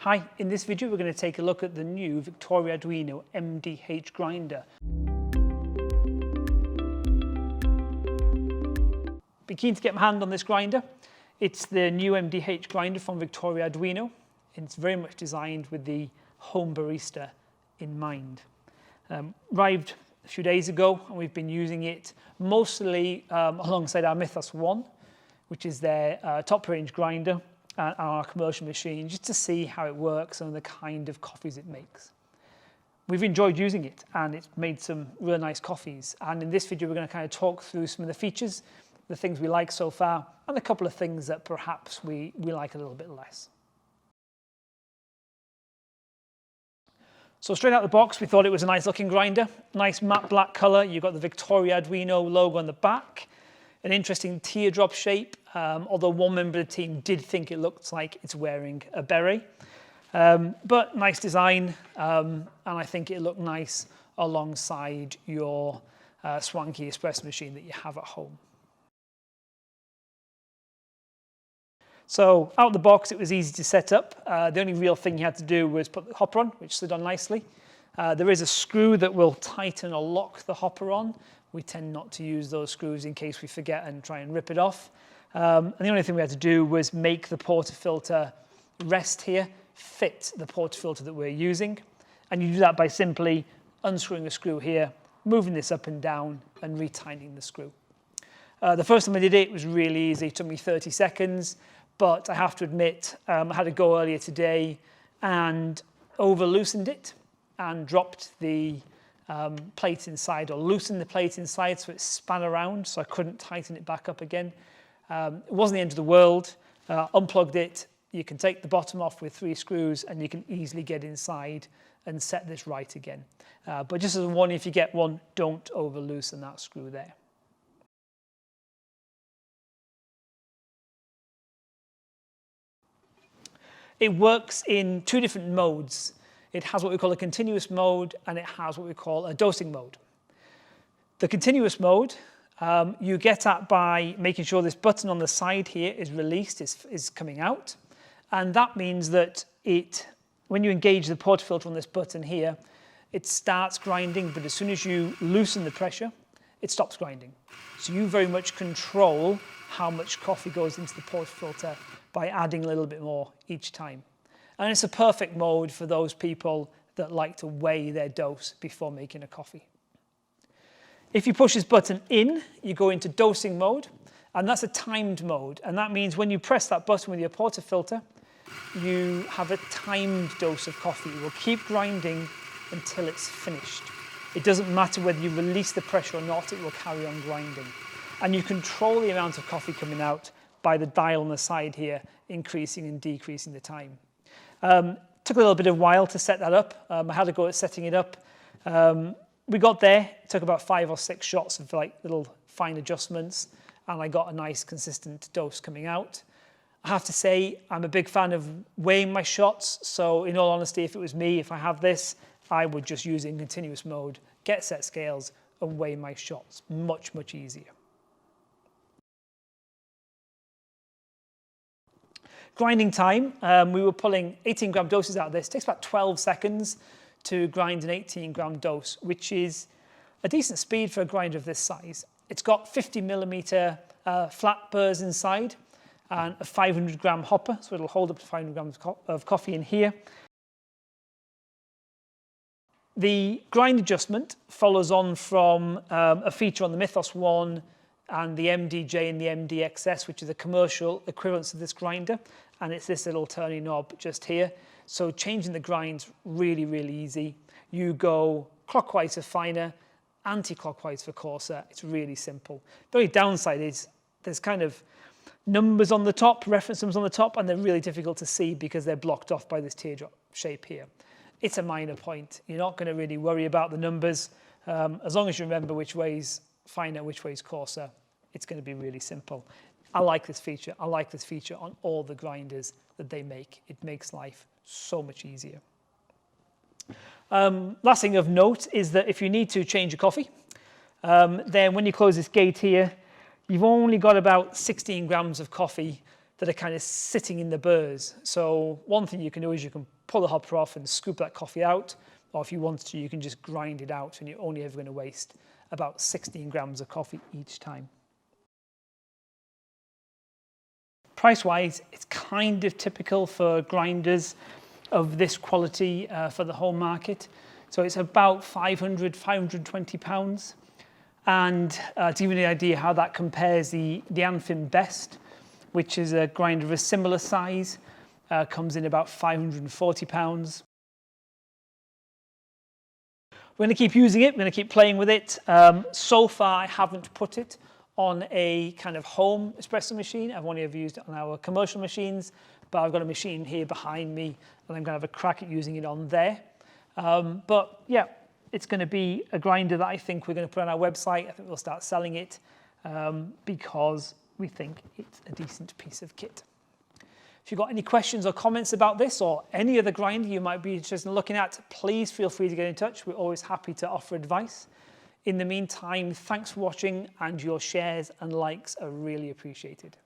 Hi, in this video we're going to take a look at the new Victoria Arduino MDH grinder. Be keen to get my hand on this grinder. It's the new MDH grinder from Victoria Arduino, and it's very much designed with the home barista in mind. Arrived a few days ago and we've been using it mostly alongside our Mythos One, which is their top range grinder, and our commercial machine, just to see how it works and the kind of coffees it makes. We've enjoyed using it and it's made some real nice coffees. And in this video, we're going to kind of talk through some of the features, the things we like so far, and a couple of things that perhaps we like a little bit less. So straight out the box, we thought it was a nice looking grinder, nice matte black color. You've got the Victoria Arduino logo on the back, an interesting teardrop shape, although one member of the team did think it looked like it's wearing a beret. But nice design, and I think it looked nice alongside your swanky espresso machine that you have at home. So out of the box, it was easy to set up. The only real thing you had to do was put the hopper on, which slid on nicely. There is a screw that will tighten or lock the hopper on. We tend not to use those screws in case we forget and try and rip it off. And the only thing we had to do was make the portafilter rest here fit the portafilter that we're using. And you do that by simply unscrewing a screw here, moving this up and down and retightening the screw. The first time I did it was really easy. It took me 30 seconds, but I have to admit, I had to go earlier today and over loosened it and dropped the plate inside, or loosened the plate inside so it span around, so I couldn't tighten it back up again. It wasn't the end of the world. Unplugged it. You can take the bottom off with 3 screws and you can easily get inside and set this right again. But just as a warning, if you get one, don't over loosen that screw there. It works in 2 different modes. It has what we call a continuous mode and it has what we call a dosing mode. The continuous mode you get at by making sure this button on the side here is released, is coming out. And that means that when you engage the portafilter on this button here, it starts grinding, but as soon as you loosen the pressure, it stops grinding. So you very much control how much coffee goes into the portafilter by adding a little bit more each time. And it's a perfect mode for those people that like to weigh their dose before making a coffee. If you push this button in, you go into dosing mode, and that's a timed mode. And that means when you press that button with your portafilter, you have a timed dose of coffee. It will keep grinding until it's finished. It doesn't matter whether you release the pressure or not, it will carry on grinding. And you control the amount of coffee coming out by the dial on the side here, increasing and decreasing the time. Took a little bit of a while to set that up. I had to go at setting it up. We got there, it took about 5 or 6 shots of like little fine adjustments, and I got a nice consistent dose coming out. I have to say, I'm a big fan of weighing my shots. So in all honesty, if it was me, if I have this, I would just use it in continuous mode, get set scales and weigh my shots. Much, much easier. Grinding time, we were pulling 18 gram doses out of this. It takes about 12 seconds to grind an 18 gram dose, which is a decent speed for a grinder of this size. It's got 50 millimeter flat burrs inside and a 500 gram hopper, so it'll hold up to 500 grams of coffee in here. The grind adjustment follows on from a feature on the Mythos One and the MDJ and the MDXS, which are the commercial equivalents of this grinder. And it's this little turning knob just here. So changing the grind's really, really easy. You go clockwise for finer, anti-clockwise for coarser. It's really simple. The only downside is there's kind of numbers on the top, reference numbers on the top, and they're really difficult to see because they're blocked off by this teardrop shape here. It's a minor point. You're not going to really worry about the numbers. As long as you remember which way's finer, which way's coarser, it's going to be really simple. I like this feature. I like this feature on all the grinders that they make. It makes life so much easier. Last thing of note is that if you need to change your coffee, then when you close this gate here, you've only got about 16 grams of coffee that are kind of sitting in the burrs. So one thing you can do is you can pull the hopper off and scoop that coffee out, or if you want to, you can just grind it out, and you're only ever going to waste about 16 grams of coffee each time. Price-wise, it's kind of typical for grinders of this quality for the home market. So it's about £500, £520. And to give you an idea how that compares, the Anfim Best, which is a grinder of a similar size, comes in about £540. We're going to keep using it, we're going to keep playing with it. So far I haven't put it on a kind of home espresso machine. I've only ever used it on our commercial machines, but I've got a machine here behind me and I'm going to have a crack at using it on there. But yeah, it's going to be a grinder that I think we're going to put on our website. I think we'll start selling it because we think it's a decent piece of kit. If you've got any questions or comments about this or any other grinder you might be interested in looking at, please feel free to get in touch. We're always happy to offer advice. In the meantime, thanks for watching, and your shares and likes are really appreciated.